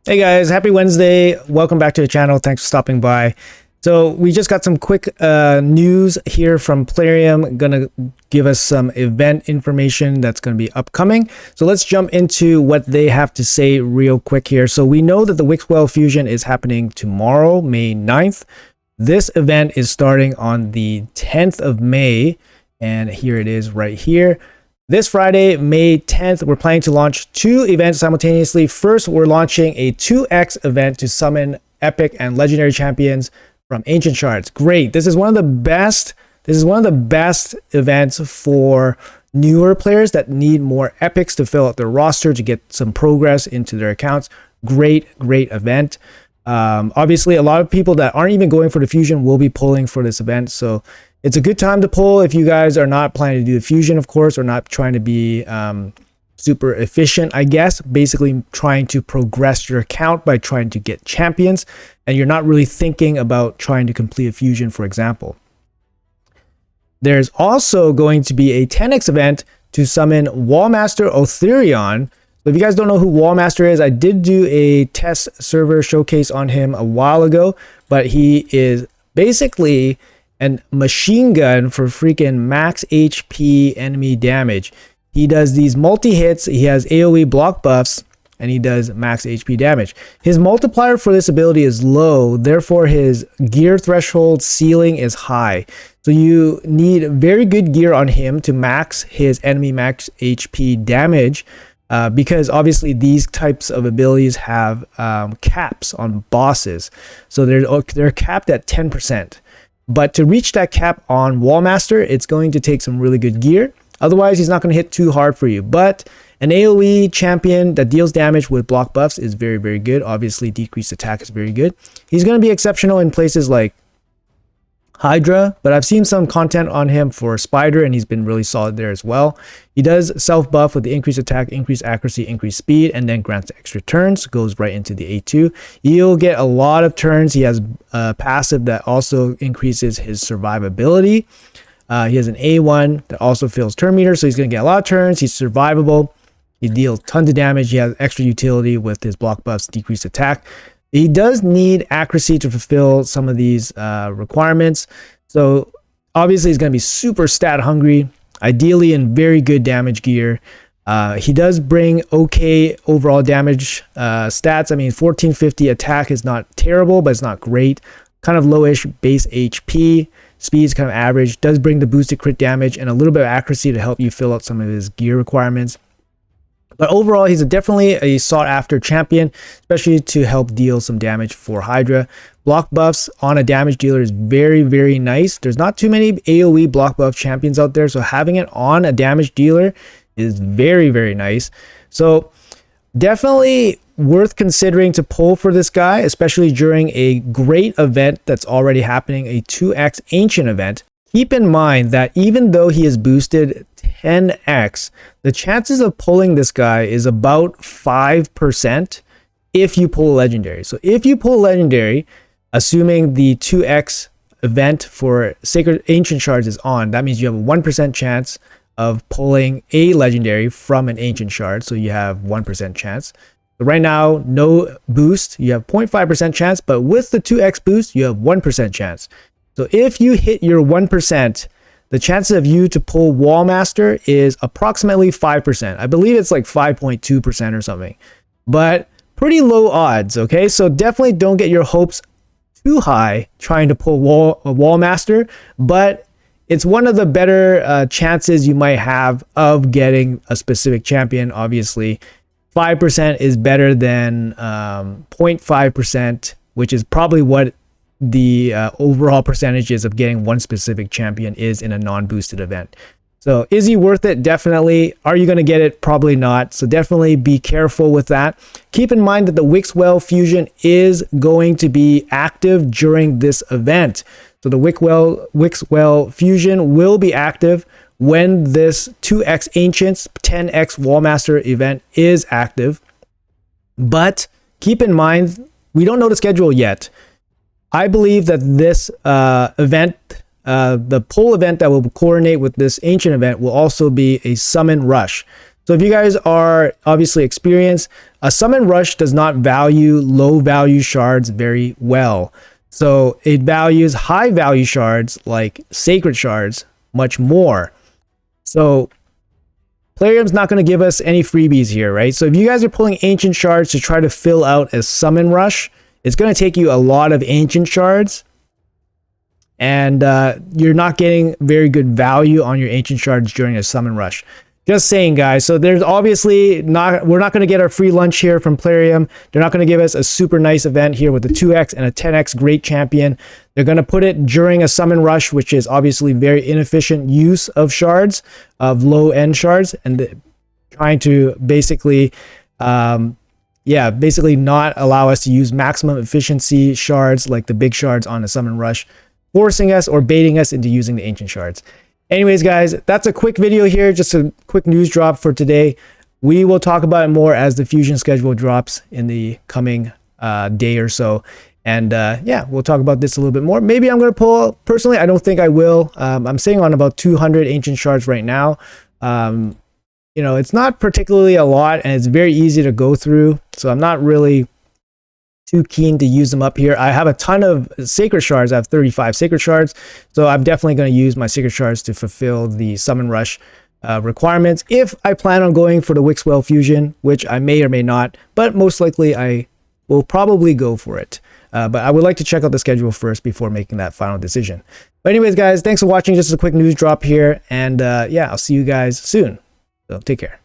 Hey guys, happy Wednesday. Welcome back to the channel. Thanks for stopping by. So we just got some quick news here from Plarium, gonna give us some event information that's gonna be upcoming. So let's jump into what they have to say real quick here. So we know that the Wixwell Fusion is happening tomorrow, May 9th. This event is starting on the 10th of May, and here it is right here. This Friday, May 10th, we're planning to launch two events simultaneously. First, we're launching a 2x event to summon epic and legendary champions from ancient shards. Great. This is one of the best events for newer players that need more epics to fill out their roster to get some progress into their accounts. Great event. Obviously, a lot of people that aren't even going for the fusion will be pulling for this event, so it's a good time to pull if you guys are not planning to do the fusion, of course, or not trying to be super efficient, I guess. Basically trying to progress your account by trying to get champions, and you're not really thinking about trying to complete a fusion, for example. There's also going to be a 10x event to summon Wallmaster Othorion. So if you guys don't know who Wallmaster is, I did do a test server showcase on him a while ago, but he is basically and machine gun for freaking max HP enemy damage. He does these multi-hits, he has AoE block buffs, and he does max HP damage. His multiplier for this ability is low, therefore his gear threshold ceiling is high. So you need very good gear on him to max his enemy max HP damage, because obviously these types of abilities have caps on bosses. So they're capped at 10%. But to reach that cap on Wallmaster, it's going to take some really good gear. Otherwise, he's not going to hit too hard for you. But an AoE champion that deals damage with block buffs is very good. Obviously, decreased attack is very good. He's going to be exceptional in places like Hydra, but I've seen some content on him for Spider, and he's been really solid there as well. He does self-buff with the increased attack, increased accuracy, increased speed, and then grants extra turns. Goes right into the A2. You'll get a lot of turns. He has a passive that also increases his survivability. He has an A1 that also fills turn meter, so he's going to get a lot of turns. He's survivable. He deals tons of damage. He has extra utility with his block buffs, decreased attack. He does need accuracy to fulfill some of these requirements. So obviously he's going to be super stat hungry, ideally in very good damage gear. He does bring okay overall damage stats. I mean, 1450 attack is not terrible, but it's not great. Kind of lowish base HP. Speed's kind of average. Does bring the boosted crit damage and a little bit of accuracy to help you fill out some of his gear requirements. But overall, he's definitely a sought-after champion, especially to help deal some damage for Hydra. Block buffs on a damage dealer is very nice. There's not too many AoE block buff champions out there, so having it on a damage dealer is very nice. So definitely worth considering to pull for this guy, especially during a great event that's already happening, a 2x Ancient event. Keep in mind that even though he is boosted 10x, the chances of pulling this guy is about 5% if you pull a legendary. So if you pull a legendary, assuming the 2x event for Sacred Ancient Shards is on, that means you have a 1% chance of pulling a legendary from an Ancient Shard. So you have 1% chance. So right now, no boost, you have 0.5% chance, but with the 2x boost, you have 1% chance. So if you hit your 1%, the chances of you to pull Wallmaster is approximately 5%. I believe it's like 5.2% or something, but pretty low odds, okay? So definitely don't get your hopes too high trying to pull Wallmaster, but it's one of the better chances you might have of getting a specific champion. Obviously, 5% is better than 0.5%, which is probably what the overall percentages of getting one specific champion is in a non-boosted event. So is he worth it? Definitely. Are you going to get it? Probably not. So definitely be careful with that. Keep in mind that the Wixwell Fusion is going to be active during this event. So the Wixwell Fusion will be active when this 2x Ancients 10x Wallmaster event is active. But keep in mind, we don't know the schedule yet. I believe that this event, the pull event that will coordinate with this Ancient event, will also be a summon rush. So if you guys are obviously experienced, a summon rush does not value low value shards very well. So it values high value shards like sacred shards much more. So Plarium's not going to give us any freebies here, right? So if you guys are pulling ancient shards to try to fill out a summon rush, it's going to take you a lot of ancient shards, and you're not getting very good value on your ancient shards during a summon rush. Just saying, guys. So there's obviously we're not going to get our free lunch here from Plarium. They're not going to give us a super nice event here with a 2x and a 10x great champion. They're going to put it during a summon rush, which is obviously very inefficient use of shards, of low end shards, and trying to basically basically not allow us to use maximum efficiency shards like the big shards on a summon rush, forcing us or baiting us into using the ancient shards. Anyways, guys, that's a quick video here, just a quick news drop for today. We will talk about it more as the fusion schedule drops in the coming day or so. And yeah, we'll talk about this a little bit more. Maybe I'm going to pull, personally, I don't think I will. I'm sitting on about 200 ancient shards right now. You know, it's not particularly a lot, and it's very easy to go through. So I'm not really too keen to use them up here. I have a ton of sacred shards. I have 35 sacred shards, so I'm definitely going to use my sacred shards to fulfill the summon rush requirements if I plan on going for the Wixwell fusion, which I may or may not, but most likely I will probably go for it. But I would like to check out the schedule first before making that final decision. But anyways, guys, thanks for watching. Just a quick news drop here, and yeah, I'll see you guys soon. So take care.